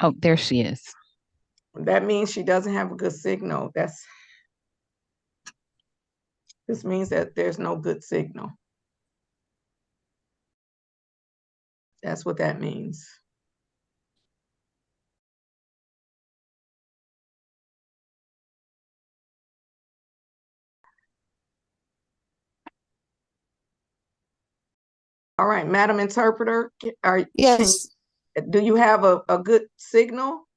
Oh, there she is. That means she doesn't have a good signal. This means that there's no good signal. That's what that means. All right, Madam Interpreter, Yes. do you have a good signal?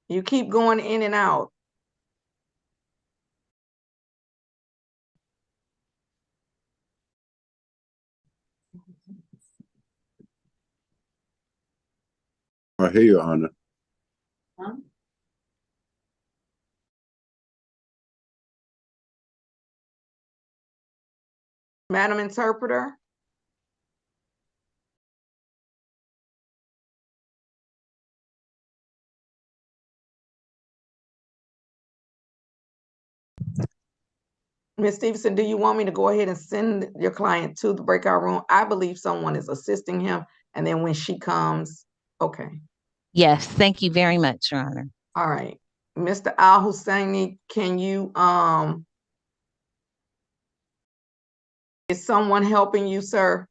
You keep going in and out. I hear you, Your Honor. Huh? Madam Interpreter? Ms. Stevenson, do you want me to go ahead and send your client to the breakout room? I believe someone is assisting him, and then when she comes, okay. Yes, thank you very much, Your Honor. All right. Mr. Al-Husseini, can you, is someone helping you, sir?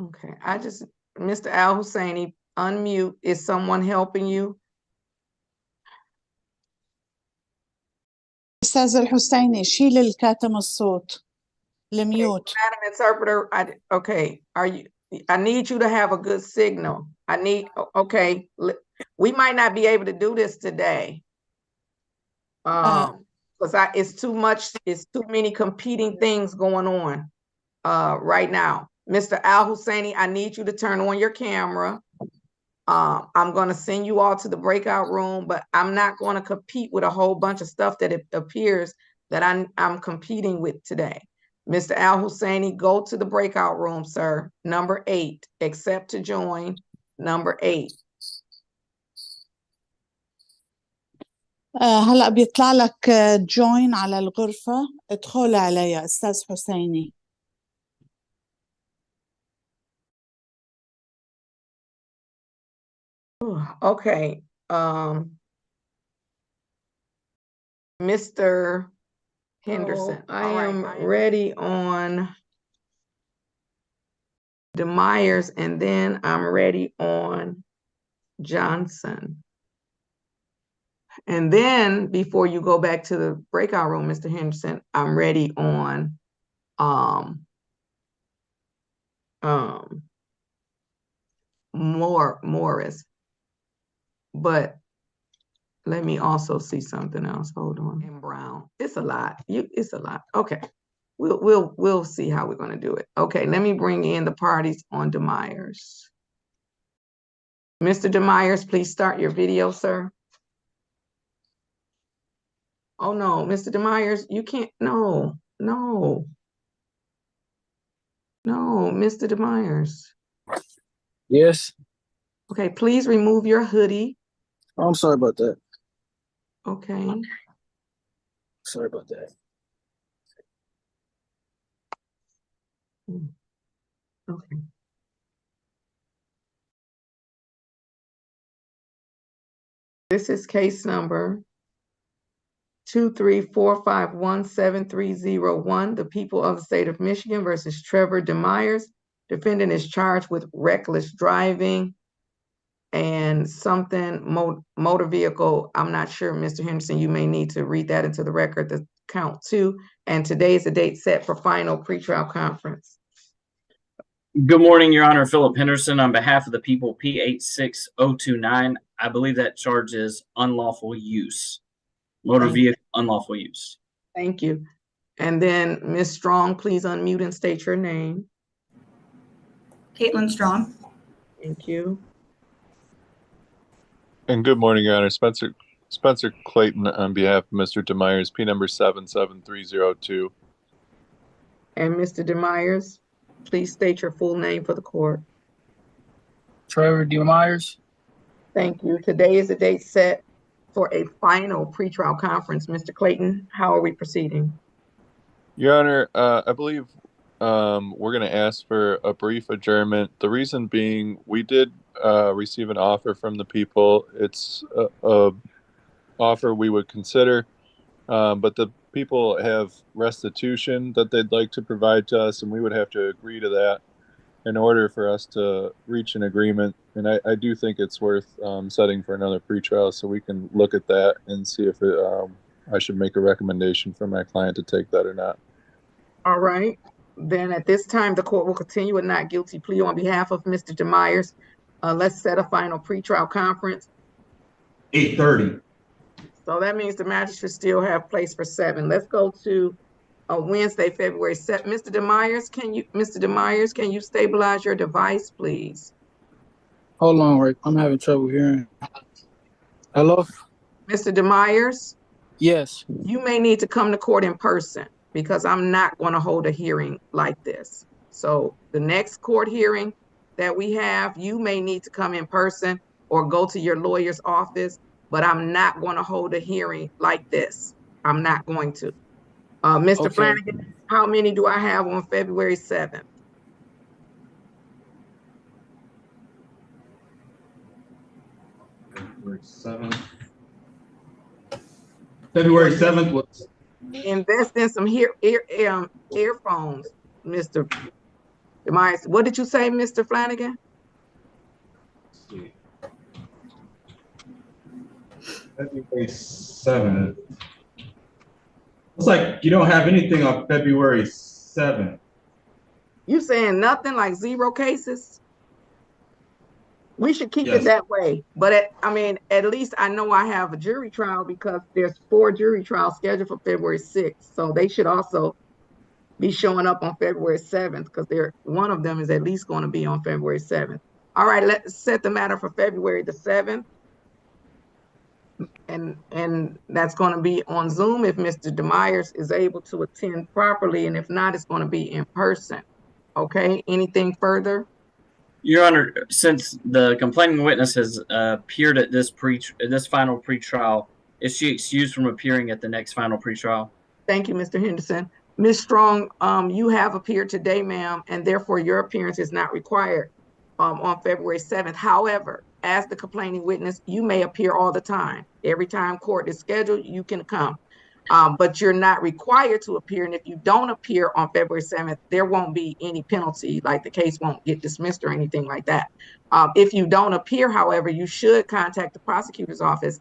Okay, Mr. Al-Husseini, unmute. Is someone helping you? أستاذ الحسيني شيل الكاتم الصوت الميوت. Okay, Madam Interpreter, okay, I need you to have a good signal. Okay, we might not be able to do this today. Because it's too many competing things going on right now. Mr. Al-Husseini, I need you to turn on your camera. I'm going to send you all to the breakout room, but I'm not going to compete with a whole bunch of stuff that it appears that I'm competing with today. Mr. Al-Husseini, go to the breakout room, sir. Number 8, accept to join. Number 8. هلا بيطلع لك join على الغرفة، ادخل عليها أستاذ حسيني. Okay, Mr. Henderson, I am ready on DeMyers, and then I'm ready on Johnson. And then before you go back to the breakout room, Mr. Henderson, I'm ready on Morris. But let me also see something else. Hold on. And Brown. It's a lot. It's a lot. Okay. We'll see how we're going to do it. Okay, let me bring in the parties on DeMyers. Mr. DeMyers, please start your video, sir. Oh no, Mr. DeMyers, you can't. No, Mr. DeMyers. Yes. Okay, please remove your hoodie. Oh, I'm sorry about that. Okay. Sorry about that. Okay. This is case number 234517301, the people of the state of Michigan versus Trevor DeMyers. Defendant is charged with reckless driving and something motor vehicle. I'm not sure, Mr. Henderson, you may need to read that into the record, the count 2. And today is the date set for final pretrial conference. Good morning, Your Honor. Philip Henderson on behalf of the people, P86029. I believe that charge is unlawful use. Motor vehicle unlawful use. Thank you. And then Ms. Strong, please unmute and state your name. Caitlin Strong. Thank you. And good morning, Your Honor. Spencer Clayton on behalf of Mr. DeMyers, P number 77302. And Mr. DeMyers, please state your full name for the court. Trevor DeMyers. Thank you. Today is the date set for a final pretrial conference. Mr. Clayton, how are we proceeding? Your Honor, I believe we're going to ask for a brief adjournment. The reason being, we did receive an offer from the people. It's a offer we would consider, but the people have restitution that they'd like to provide to us, and we would have to agree to that in order for us to reach an agreement. And I do think it's worth setting for another pretrial so we can look at that and see if I should make a recommendation for my client to take that or not. All right. Then at this time, the court will continue a not guilty plea on behalf of Mr. DeMyers. Let's set a final pretrial conference. 8:30. So that means the magistrate still have place for 7. Let's go to Wednesday, February 7th. Mr. DeMyers, can you stabilize your device, please? Hold on, Rick. I'm having trouble hearing. Hello? Mr. DeMyers, Yes. you may need to come to court in person because I'm not going to hold a hearing like this. So the next court hearing that we have, you may need to come in person or go to your lawyer's office, but I'm not going to hold a hearing like this. I'm not going to. Mr. Okay. Flanagan, how many do I have on February 7th? February 7th was Invest in some earphones, Mr. DeMyers. What did you say, Mr. Flanagan? February 7th. Looks like you don't have anything on February 7th. You saying nothing, like 0 cases? We should keep Yes. it that way. But at least I know I have a jury trial because there's 4 jury trials scheduled for February 6th. So they should also be showing up on February 7th because one of them is at least going to be on February 7th. All right, let's set the matter for February the 7th. And that's going to be on Zoom if Mr. DeMyers is able to attend properly. And if not, it's going to be in person. Okay, anything further? Your Honor, since the complaining witness has appeared at this final pretrial, is she excused from appearing at the next final pretrial? Thank you, Mr. Henderson. Ms. Strong, you have appeared today, ma'am, and therefore your appearance is not required on February 7th. However, as the complaining witness, you may appear all the time. Every time court is scheduled, you can come. But you're not required to appear. And if you don't appear on February 7th, there won't be any penalty, like the case won't get dismissed or anything like that. If you don't appear, however, you should contact the prosecutor's office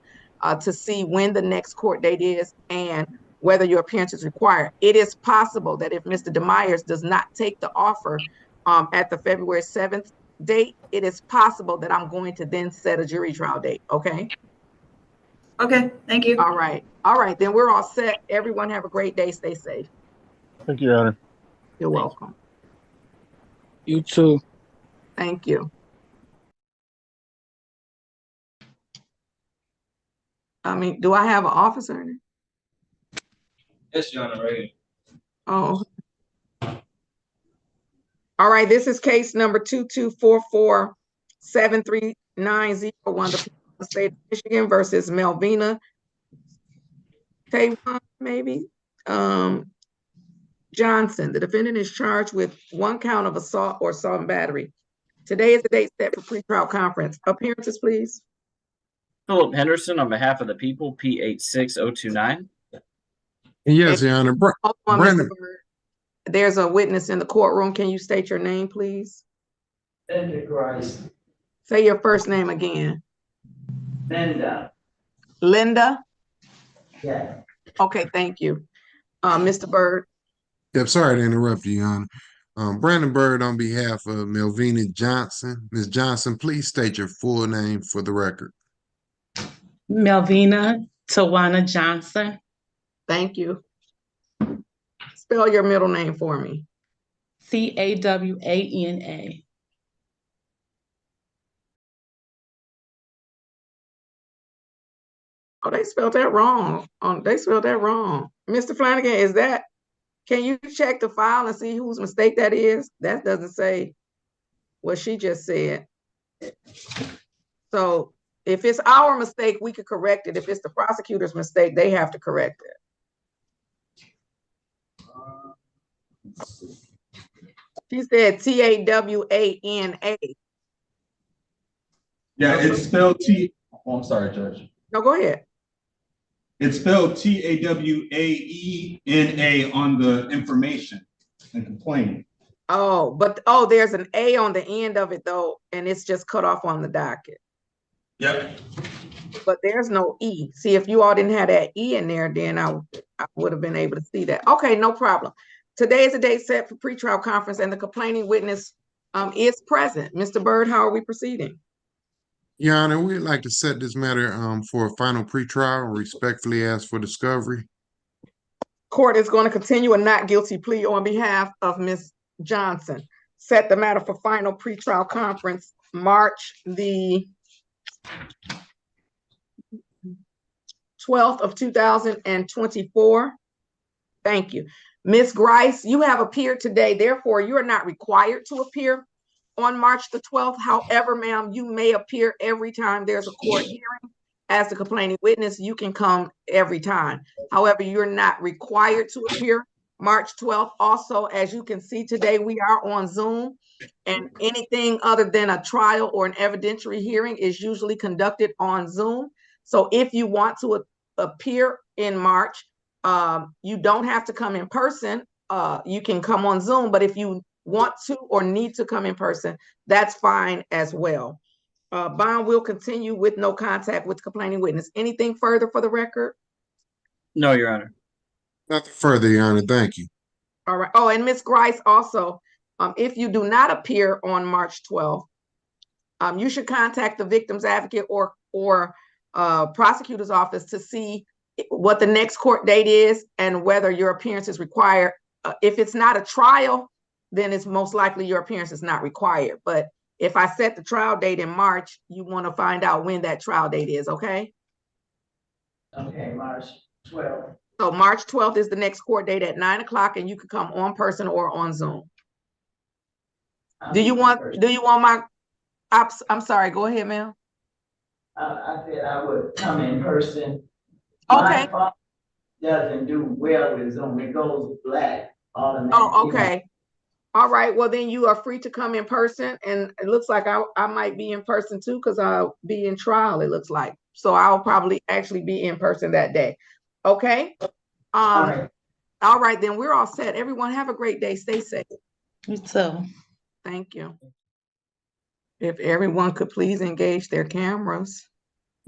to see when the next court date is and whether your appearance is required. It is possible that if Mr. DeMyers does not take the offer at the February 7th date, it is possible that I'm going to then set a jury trial date, okay? Okay, thank you. All right, then we're all set. Everyone have a great day. Stay safe. Thank you, Your Honor. You're welcome. You too. Thank you. Do I have an officer in it? Yes, Your Honor, right. Oh. All right, this is case number 2244-73901, the state of Michigan versus Melvina Taiwan, maybe. Johnson, the defendant is charged with 1 count of assault or assault and battery. Today is the date set for pretrial conference. Appearances, please. Philip Henderson on behalf of the people, P86029. Yes, Your Honor. Hold on, Mr. Brandon. Bird. There's a witness in the courtroom. Can you state your name, please? Say your first name again. Linda? Yeah. Okay, thank you. Mr. Bird. Yep, sorry to interrupt you, Your Honor. Brandon Bird on behalf of Melvina Johnson. Ms. Johnson, please state your full name for the record. Melvina Tawana Johnson. Thank you. Spell your middle name for me. Cawana. Oh, they spelled that wrong. They spelled that wrong. Mr. Flanagan, can you check the file and see whose mistake that is? That doesn't say what she just said. So if it's our mistake, we could correct it. If it's the prosecutor's mistake, they have to correct it. She said T-A-W-A-N-A. Yeah, it's spelled T. Oh, I'm sorry, Judge. No, go ahead. It's spelled T-A-W-A-E-N-A on the information and complaint. Oh, but there's an A on the end of it though, and it's just cut off on the docket. Yep. But there's no E. See, if you all didn't have that E in there, then I would have been able to see that. Okay, no problem. Today is the date set for pretrial conference, and the complaining witness is present. Mr. Byrd, how are we proceeding? Your Honor, we'd like to set this matter for a final pretrial and respectfully ask for discovery. Court is going to continue a not guilty plea on behalf of Ms. Johnson. Set the matter for final pretrial conference, March the 12th of 2024. Thank you. Ms. Grice, you have appeared today. Therefore, you are not required to appear on March the 12th. However, ma'am, you may appear every time there's a court hearing. As the complaining witness, you can come every time. However, you're not required to appear March 12th. Also, as you can see today, we are on Zoom, and anything other than a trial or an evidentiary hearing is usually conducted on Zoom. So if you want to appear in March, you don't have to come in person. You can come on Zoom, but if you want to or need to come in person, that's fine as well. Bond will continue with no contact with complaining witness. Anything further for the record? No, Your Honor. Nothing further, Your Honor. Thank you. All right. Oh, and Ms. Grice also, if you do not appear on March 12th, you should contact the victim's advocate or prosecutor's office to see what the next court date is and whether your appearance is required. If it's not a trial, then it's most likely your appearance is not required. But if I set the trial date in March, you want to find out when that trial date is, okay? Okay, March 12th. So March 12th is the next court date at 9 o'clock, and you can come on person or on Zoom. Do you want my, I'm sorry, go ahead, ma'am. I said I would come in person. Okay. My phone doesn't do well with Zoom. It goes black automatically. Oh, okay. All right, well then you are free to come in person, and it looks like I might be in person too because I'll be in trial, it looks like. So I'll probably actually be in person that day. Okay? All right, then we're all set. Everyone have a great day. Stay safe. You too. Thank you. If everyone could please engage their cameras.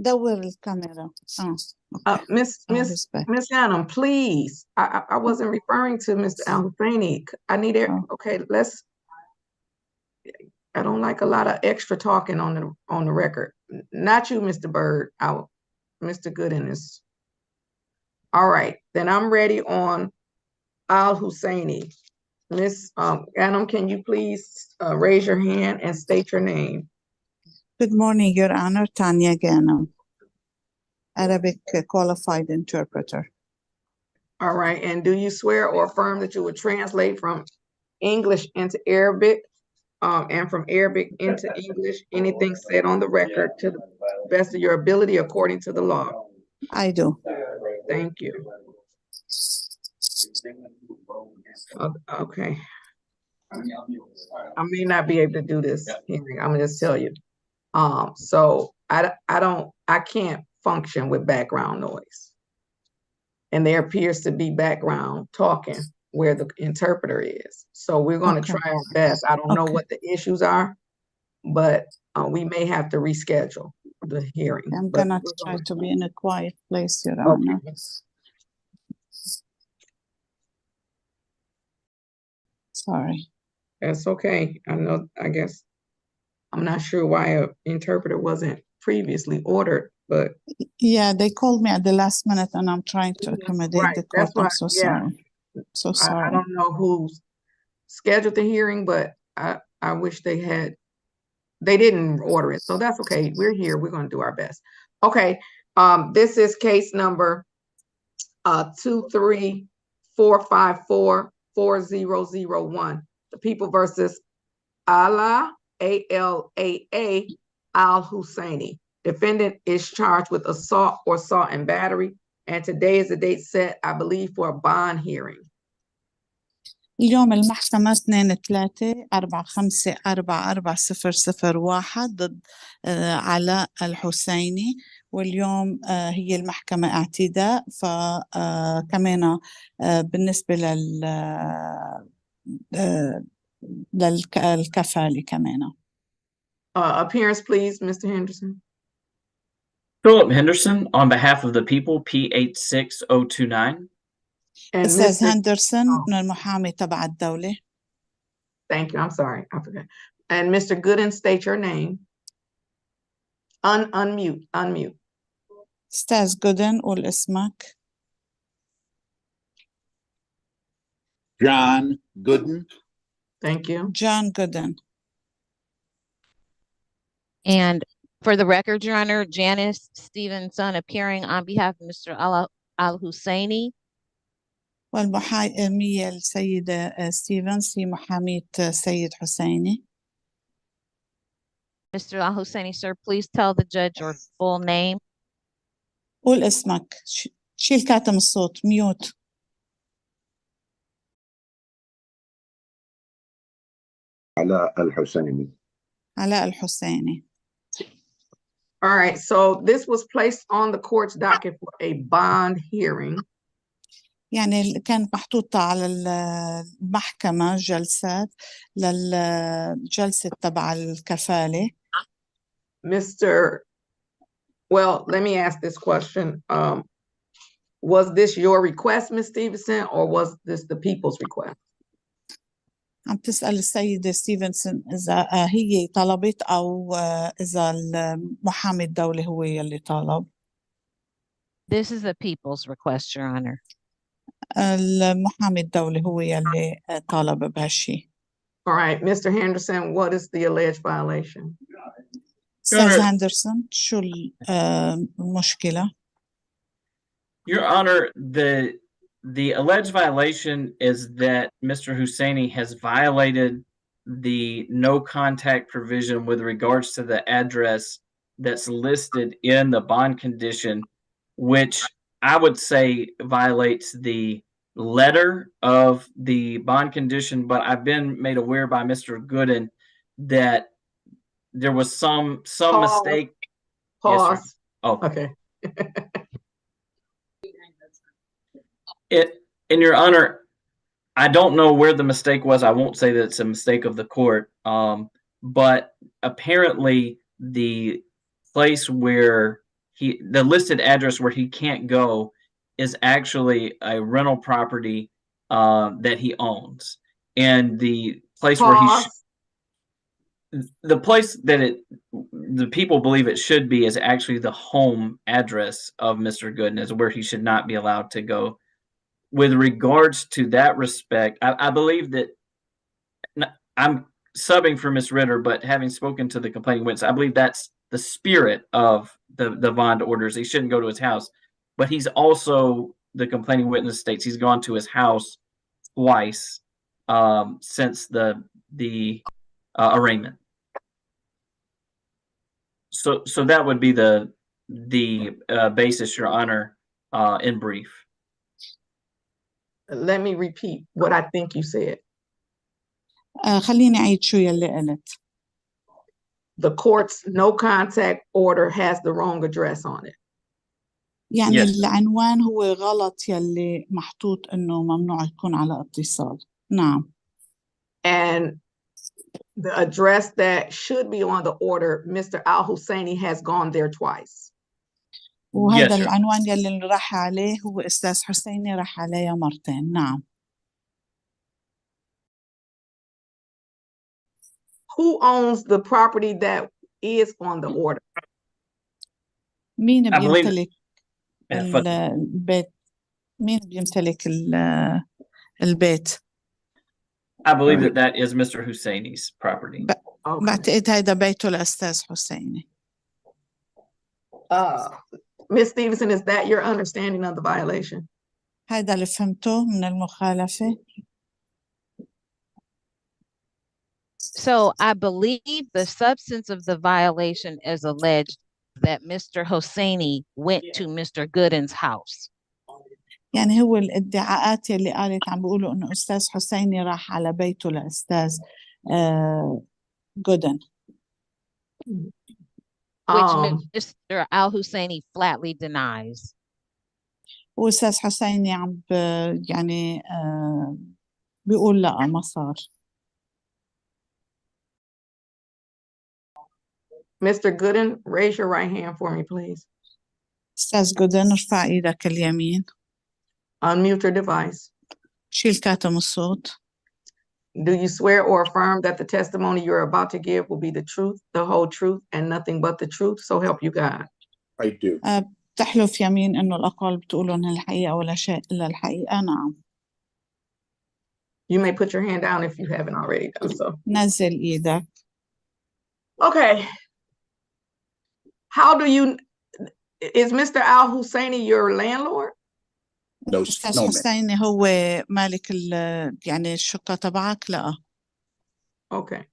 دور الكاميرا. Okay. Miss Adam, please. I wasn't referring to Mr. Al-Husseini. I need it. Okay, I don't like a lot of extra talking on the record. Not you, Mr. Byrd. Mr. Gooden is. All right, then I'm ready on Al-Husseini. Miss Adam, can you please raise your hand and state your name? Good morning, Your Honor. Tanya Ghanem, Arabic qualified interpreter. All right, and do you swear or affirm that you would translate from English into Arabic and from Arabic into English anything said on the record to the best of your ability according to the law? I do. Thank you. Okay. I may not be able to do this hearing. I'm gonna just tell you. So I can't function with background noise. And there appears to be background talking where the interpreter is. So we're going to try our best. I don't know what the issues are, but we may have to reschedule the hearing. I'm gonna try to be in a quiet place, Your Honor. Sorry. That's okay. I guess I'm not sure why an interpreter wasn't previously ordered, but yeah, they called me at the last minute and I'm trying to accommodate the court. That's why, I'm so sorry. So sorry. I don't know who scheduled the hearing, but I wish they didn't order it. So that's okay. We're here. We're going to do our best. Okay. This is case number 234544001. The People versus Alaa, A-L-A-A, Al-Husseini. Defendant is charged with assault or assault and battery. And today is the date set, I believe, for a bond hearing. اليوم المحكمة 2-3-4-5-4-4-0-0-1 ضد علاء الحسيني، واليوم هي المحكمة اعتداء، فكمان بالنسبة للكفالة كمان. Appearance, please, Mr. Henderson. Philip Henderson on behalf of the people, P86029. And أستاذ Mr. هندرسون Oh. من المحامي تبع الدولة. Thank you. I'm sorry. I forgot. And Mr. Gooden, state your name. Unmute. أستاذ جودن قول اسمك. John Gooden. Thank you. John Gooden. And for the record, Your Honor, Janice Stevenson appearing on behalf of Mr. Al-Husseini. والمحامية السيدة ستيفنز هي محامية سيد حسيني. Mr. Al-Husseini, sir, please tell the judge your full name. قول اسمك. شيل كاتم الصوت. ميوت. علاء الحسيني. علاء الحسيني. All right. So this was placed on the court's docket for a bond hearing. يعني كانت محطوطة على المحكمة جلسات للجلسة تبع الكفالة. Well, let me ask this question. Was this your request, Ms. Stevenson, or was this the people's request? عم تسأل السيدة ستيفنسون إذا هي طلبت أو إذا المحامي الدولي هو يلي طلب. This is the people's request, Your Honor. المحامي الدولي هو يلي طالب بهالشي. All right, Mr. Henderson, what is the alleged violation? أستاذ هندرسون شو المشكلة؟ Your Honor, the alleged violation is that Mr. Husseini has violated the no contact provision with regards to the address that's listed in the bond condition, which I would say violates the letter of the bond condition, but I've been made aware by Mr. Gooden that there was some mistake. Pause. Yes, oh, okay. In Your Honor, I don't know where the mistake was. I won't say that it's a mistake of the court, but apparently the place where the listed address where he can't go is actually a rental property that he owns, and the place where the place that the people believe it should be is actually the home address of Mr. Gooden, is where he should not be allowed to go. With regards to that respect, I believe that I'm subbing for Ms. Ritter, but having spoken to the complaining witness, I believe that's the spirit of the bond orders. He shouldn't go to his house, but he's also, the complaining witness states, he's gone to his house twice since the arraignment. So that would be the basis, Your Honor, in brief. Let me repeat what I think you said. خليني أعيد شو يلي قلت. The court's no contact order has the wrong address on it. يعني Yes. العنوان هو غلط يلي محطوط إنه ممنوع يكون على اتصال. نعم. And the address that should be on the order, Mr. Al-Husseini has gone there twice. وهذا Yes, sir. العنوان يلي راح عليه هو أستاذ حسيني راح عليه مرتين. نعم. Who owns the property that is on the order? مين I believe- بيمتلك البيت؟ مين بيمتلك البيت؟ I believe that is Mr. Husseini's property. Okay. بعتقد هيدا بيته لأستاذ حسيني. Ms. Stevenson, is that your understanding of the violation? هيدا اللي فهمته من المخالفة. So I believe the substance of the violation is alleged that Mr. Hosseini went to Mr. Gooden's house. يعني هو الادعاءات اللي قالت عم بيقولوا إنه أستاذ حسيني راح على بيته لأستاذ جودن. which Mr. Al-Husseini flatly denies. وأستاذ حسيني يعني بيقول لا ما صار. Mr. Gooden, raise your right hand for me, please. أستاذ جودن ارفع إيدك اليمين. Unmute your device. شيل كاتم الصوت. Do you swear or affirm that the testimony you're about to give will be the truth, the whole truth, and nothing but the truth? So help you God. I do. بتحلف يمين إنه الأقوال بتقولون الحقيقة ولا شيء إلا الحقيقة؟ نعم. You may put your hand down if you haven't already done so. نزل إيدك. Okay. How do you, is Mr. Al-Husseini your landlord? No, أستاذ no, ma'am. حسيني هو مالك يعني الشقة تبعك؟ لا. Okay.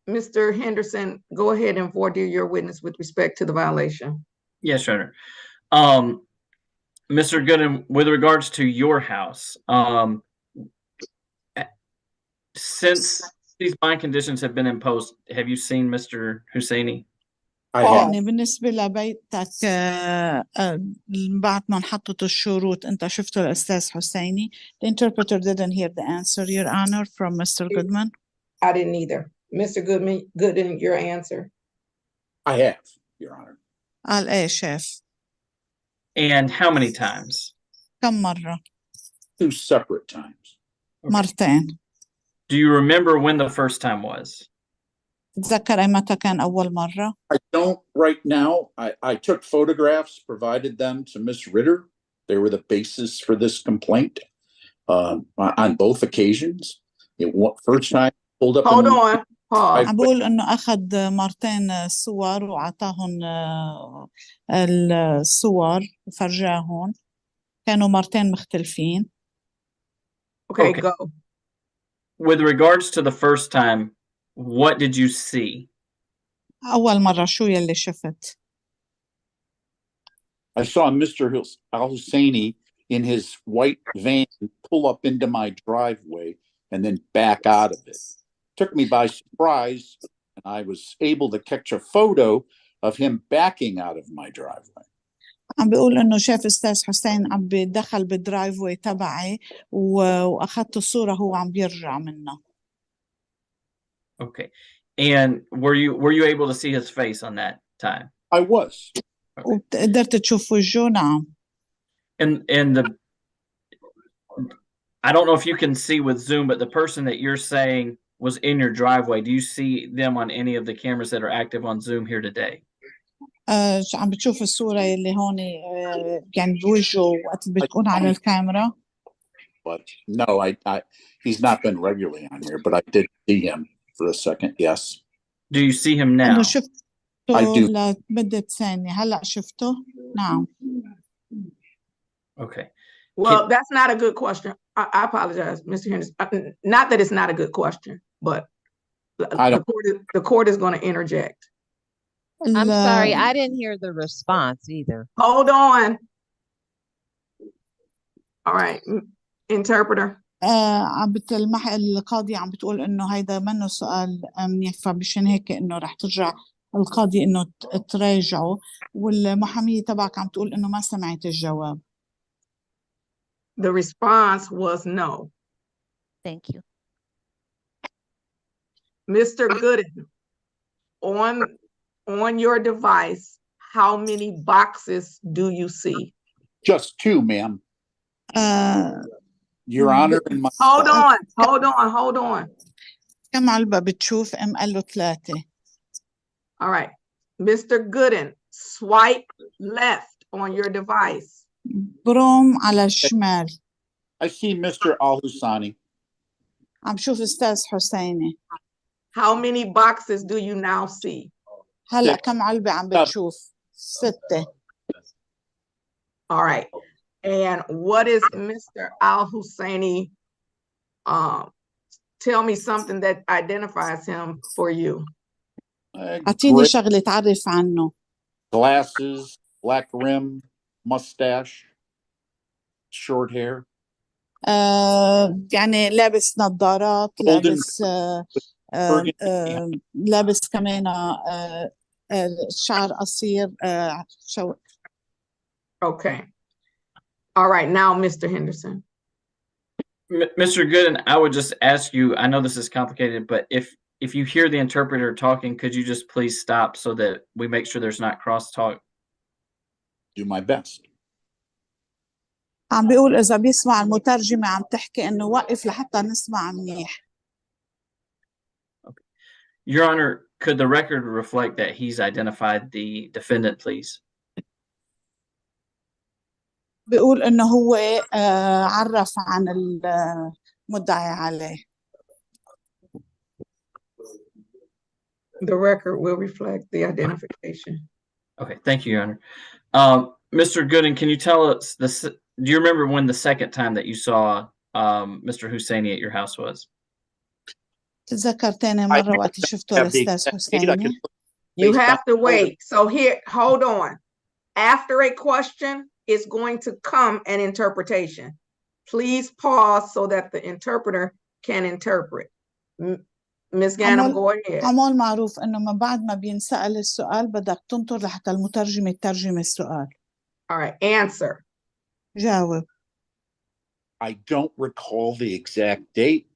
Mr. Henderson, go ahead and voir dire your witness with respect to the violation. Yes, Your Honor. Mr. Gooden, with regards to your house, since these bond conditions have been imposed, have you seen Mr. Husseini? I have. يعني بالنسبة لبيتك بعد ما انحطت الشروط أنت شفته الأستاذ حسيني. The interpreter didn't hear the answer, Your Honor, from Mr. Goodman. I didn't either. Mr. Gooden, your answer. I have, Your Honor. قال إيه شاف. And how many times? كم مرة؟ 2 separate times. مرتين. Do you remember when the first time was? تتذكر أي متى كان أول مرة؟ I don't right now. I took photographs, provided them to Miss Ritter. They were the basis for this complaint on both occasions. First time pulled up. Hold on. Pause. عم بقول إنه أخذ مرتين صور وعطاهم الصور وفرجاهم. كانوا مرتين مختلفين. Okay, Okay. go. With regards to the first time, what did you see? أول مرة شو يلي شفت؟ I saw Mr. Al-Husseini in his white van pull up into my driveway and then back out of it. Took me by surprise, and I was able to catch a photo of him backing out of my driveway. عم بيقول إنه شاف أستاذ حسين عم بيدخل بالدرايف واي تبعي وأخذت الصورة هو عم بيرجع منه. Okay. And were you able to see his face on that time? I was. وقدرت تشوف وجهه؟ نعم. And I don't know if you can see with Zoom, but the person that you're saying was in your driveway, do you see them on any of the cameras that are active on Zoom here today? عم بتشوف الصورة اللي هون يعني بوجهه وقت بتكون على الكاميرا؟ But no, he's not been regularly on here, but I did see him for a second. Yes. Do you see him now? أنا شفته I do. لمدة ثانية. هلأ شفته؟ نعم. Okay. Well, that's not a good question. I apologize, Mr. Henderson. Not that it's not a good question, but the court is going to interject. I'm sorry, I didn't hear the response either. Hold on. All right, interpreter. القاضي عم بتقول إنه هيدا منه سؤال منيح، فمشان هيك إنه رح ترجع القاضي إنه تراجعه، والمحامية تبعك عم تقول إنه ما سمعت الجواب. The response was no. Thank you. Mr. Gooden, on your device, how many boxes do you see? Just 2, ma'am. Your Honor, in my hold on. كم علبة بتشوف؟ قال له 3. All right, Mr. Gooden, swipe left on your device. بروم على الشمال. I see Mr. Al-Husseini. عم شوف أستاذ حسيني. How many boxes do you now see? هلأ كم علبة عم بتشوف؟ 6. All right. And what is Mr. Al-Husseini? Tell me something that identifies him for you. أعطيني شغلة تعرف عنه. glasses, black rim, mustache, short hair. يعني لابس نظارات، Golden لابس burgundy. لابس كمان شعر قصير شو. Okay. All right, now, Mr. Henderson. Mr. Gooden, I would just ask you, I know this is complicated, but if you hear the interpreter talking, could you just please stop so that we make sure there's not crosstalk? Do my best. عم بيقول إذا بيسمع المترجمة عم تحكي إنه وقف لحتى نسمع منيح. Okay. Your Honor, could the record reflect that he's identified the defendant, please? بيقول إنه هو عرف عن المدعي عليه. The record will reflect the identification. Okay, thank you, Your Honor. Mr. Gooden, can you tell us this? Do you remember when the second time that you saw Mr. Husseini at your house was? تتذكر تاني مرة وقت شفته الأستاذ حسيني؟ You have to wait. So here, hold on. After a question is going to come an interpretation. Please pause so that the interpreter can interpret. Ms. Ganem, go ahead. عمول معروف إنه من بعد ما بينسأل السؤال بدك تنطر لحتى المترجم يترجم السؤال. All right, answer. جاوب. I don't recall the exact date.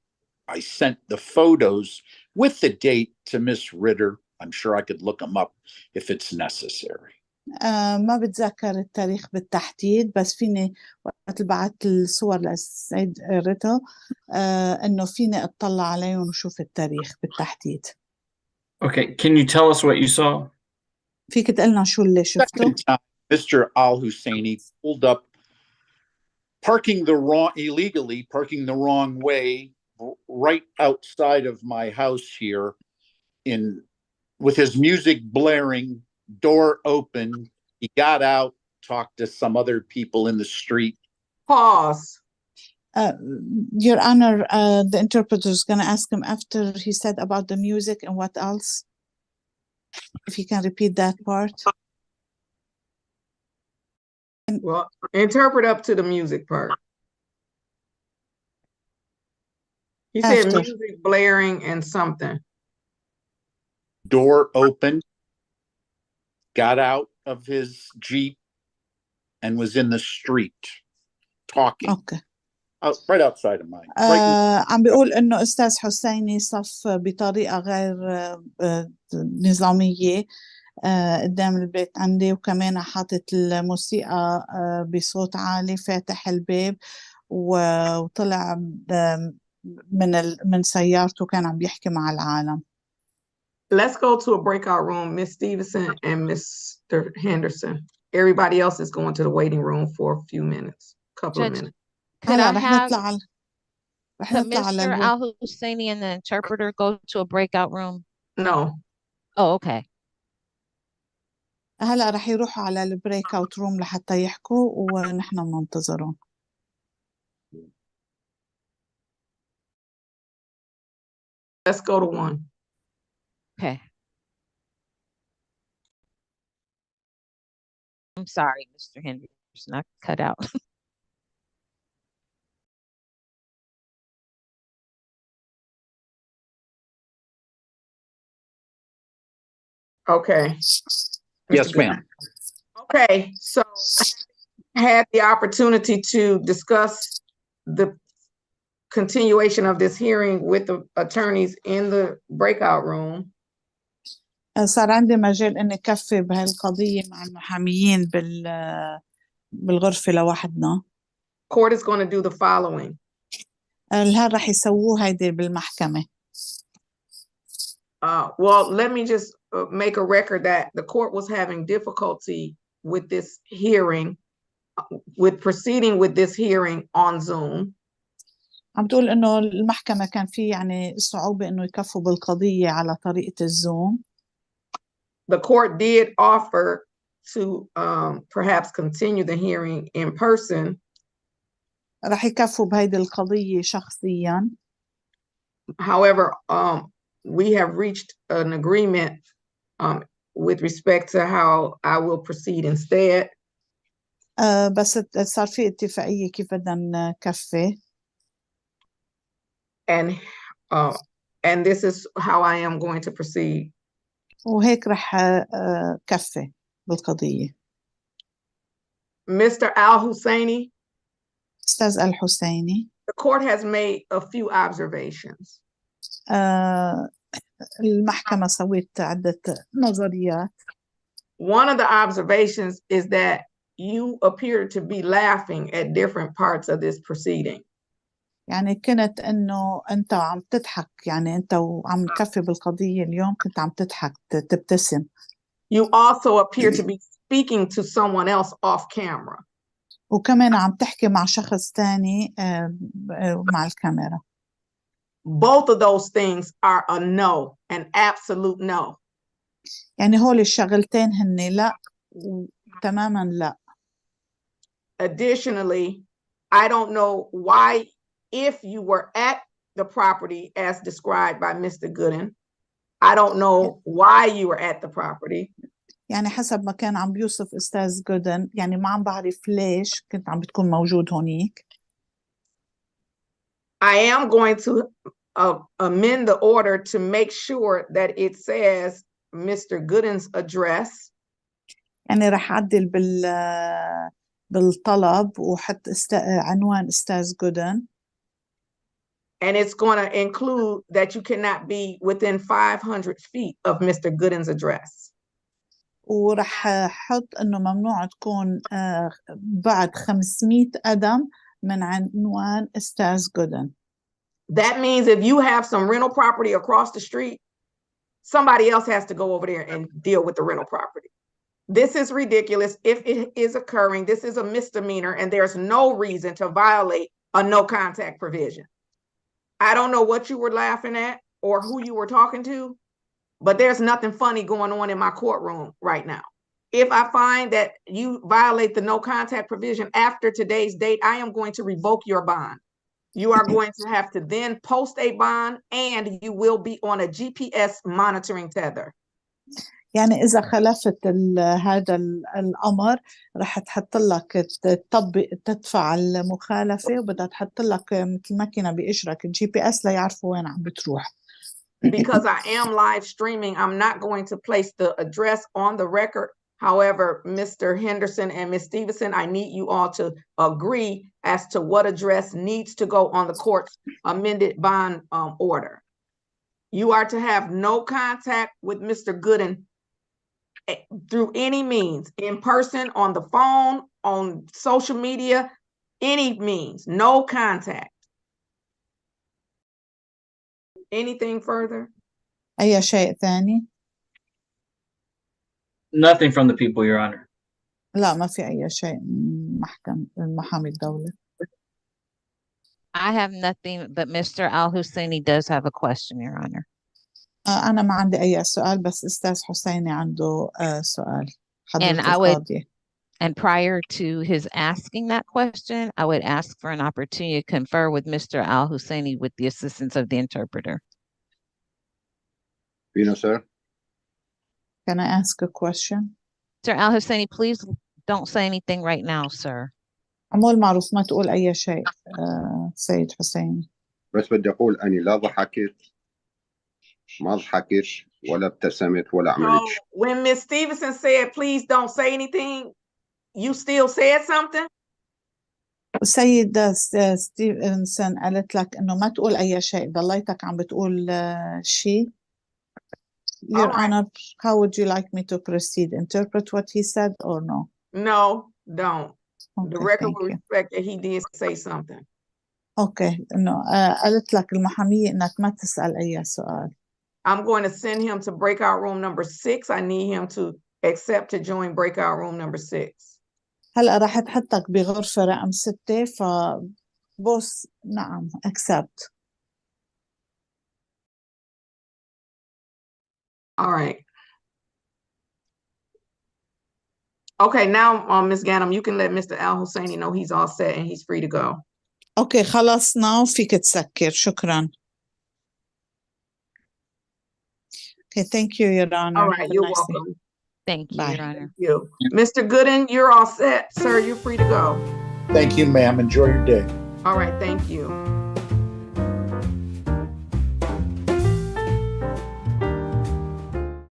I sent the photos with the date to Miss Ritter. I'm sure I could look them up if it's necessary. ما بتذكر التاريخ بالتحديد، بس فيني وقت بعت الصور للسيد ريتا إنه فيني أطلع عليهم وشوف التاريخ بالتحديد. Okay, can you tell us what you saw? فيك تقلنا شو اللي شفته؟ Mr. Al-Husseini pulled up, illegally parking the wrong way, right outside of my house here, with his music blaring, door open. He got out, talked to some other people in the street. Pause. Your Honor, the interpreter is going to ask him after he said about the music and what else. If you can repeat that part. Well, interpret up to the music part. He said music blaring and something. Door open, got out of his Jeep and was in the street talking. Okay. Right outside of mine. عم بيقول إنه أستاذ حسيني صف بطريقة غير نظامية قدام البيت عندي، وكمان حاطط الموسيقى بصوت عالي، فاتح الباب وطلع من سيارته كان عم بيحكي مع العالم. Let's go to a breakout room, Miss Stevenson and Mr. Henderson. Everybody else is going to the waiting room for a few minutes, couple of minutes. Could I have Mr. Al-Husseini and the interpreter go to a breakout room? No. Oh, okay. هلا رح يروحوا على البريك اوت روم لحتى يحكوا ونحن بننتظرهم. Let's go to one. Okay. I'm sorry, Mr. Henderson, I cut out. Okay. Yes, ma'am. Okay, so I had the opportunity to discuss the continuation of this hearing with the attorneys in the breakout room. صار عندي مجال إني كفي بهالقضية مع المحاميين بالغرفة لوحدنا. Court is going to do the following. هل رح يسووه هيدي بالمحكمة. Well, let me just make a record that the court was having difficulty with this hearing, with proceeding with this hearing on Zoom. عم تقول إنه المحكمة كان في يعني صعوبة إنه يكفوا بالقضية على طريقة الزوم. The court did offer to perhaps continue the hearing in person. رح يكفوا بهيدي القضية شخصيا. However, we have reached an agreement with respect to how I will proceed instead. بس صار في اتفاقية كيف بدنا نكفي. And this is how I am going to proceed. وهيك رح كفي بالقضية. Mr. Al-Husseini. أستاذ الحسيني. The court has made a few observations. المحكمة سوت عدة نظريات. One of the observations is that you appear to be laughing at different parts of this proceeding. يعني كنت إنه أنت عم تضحك، يعني أنت وعم تكفي بالقضية اليوم كنت عم تضحك تبتسم. You also appear to be speaking to someone else off camera. وكمان عم تحكي مع شخص تاني مع الكاميرا. Both of those things are a no, an absolute no. يعني هول الشغلتين هن لا تماما لا. Additionally, I don't know why, if you were at the property as described by Mr. Gooden, I don't know why you were at the property. يعني حسب ما كان عم بيوصف أستاذ جودن، يعني ما عم بعرف ليش كنت عم بتكون موجود هونيك. I am going to amend the order to make sure that it says Mr. Gooden's address. يعني رح أعدل بالطلب وحط عنوان أستاذ جودن. And it's going to include that you cannot be within 500 feet of Mr. Gooden's address. ورح حط إنه ممنوع تكون بعد 500 قدم من عنوان أستاذ جودن. That means if you have some rental property across the street, somebody else has to go over there and deal with the rental property. This is ridiculous. If it is occurring, this is a misdemeanor, and there's no reason to violate a no contact provision. I don't know what you were laughing at or who you were talking to, but there's nothing funny going on in my courtroom right now. If I find that you violate the no contact provision after today's date, I am going to revoke your bond. You are going to have to then post a bond, and you will be on a GPS monitoring tether. يعني إذا خالفت هذا الأمر رح تحط لك تدفع المخالفة، وبدها تحط لك مثل ماكينة بإجرك GPS ليعرفوا وين عم بتروح. Because I am live streaming, I'm not going to place the address on the record. However, Mr. Henderson and Ms. Stevenson, I need you all to agree as to what address needs to go on the court's amended bond order. You are to have no contact with Mr. Gooden through any means, in person, on the phone, on social media, any means, no contact. Anything further? أي شيء ثاني؟ Nothing from the people, Your Honor. لا ما في أي شيء محامي الدولة. I have nothing, but Mr. Al-Husseini does have a question, Your Honor. أنا ما عندي أي سؤال، بس أستاذ حسيني عنده سؤال. And I would, and prior to his asking that question, I would ask for an opportunity to confer with Mr. Al-Husseini with the assistance of the interpreter. You know, sir. Can I ask a question? Mr. Al-Husseini, please don't say anything right now, sir. عمول معروف ما تقول أي شيء سيد حسين. بس بدي أقول أني لا ضحكت ما ضحكت ولا ابتسمت ولا عملت شيء. When Ms. Stevenson said, please don't say anything, you still said something? سيدة ستيفنسون قالت لك إنه ما تقول أي شيء، ضليتك عم بتقول شيء. Your Honor, how would you like me to proceed? Interpret what he said or no? No, don't. Okay, the record will respect that he did say something. Okay, no. قالت لك المحامية إنك ما تسأل أي سؤال. I'm going to send him to breakout room number 6. I need him to accept to join breakout room number 6. هلأ راح تحطك بغرفة رقم 6 فبوس نعم accept. All right. Okay, now Ms. Ganem, you can let Mr. Al-Husseini know he's all set and he's free to go. Okay, خلصنا وفيك تسكر. شكرا. Okay, thank you, Your Honor. All right, you're welcome. Thank you, Bye. Your Honor. You. Mr. Gooden, you're all set. Sir, you're free to go. Thank you, ma'am. Enjoy your day. All right, thank you.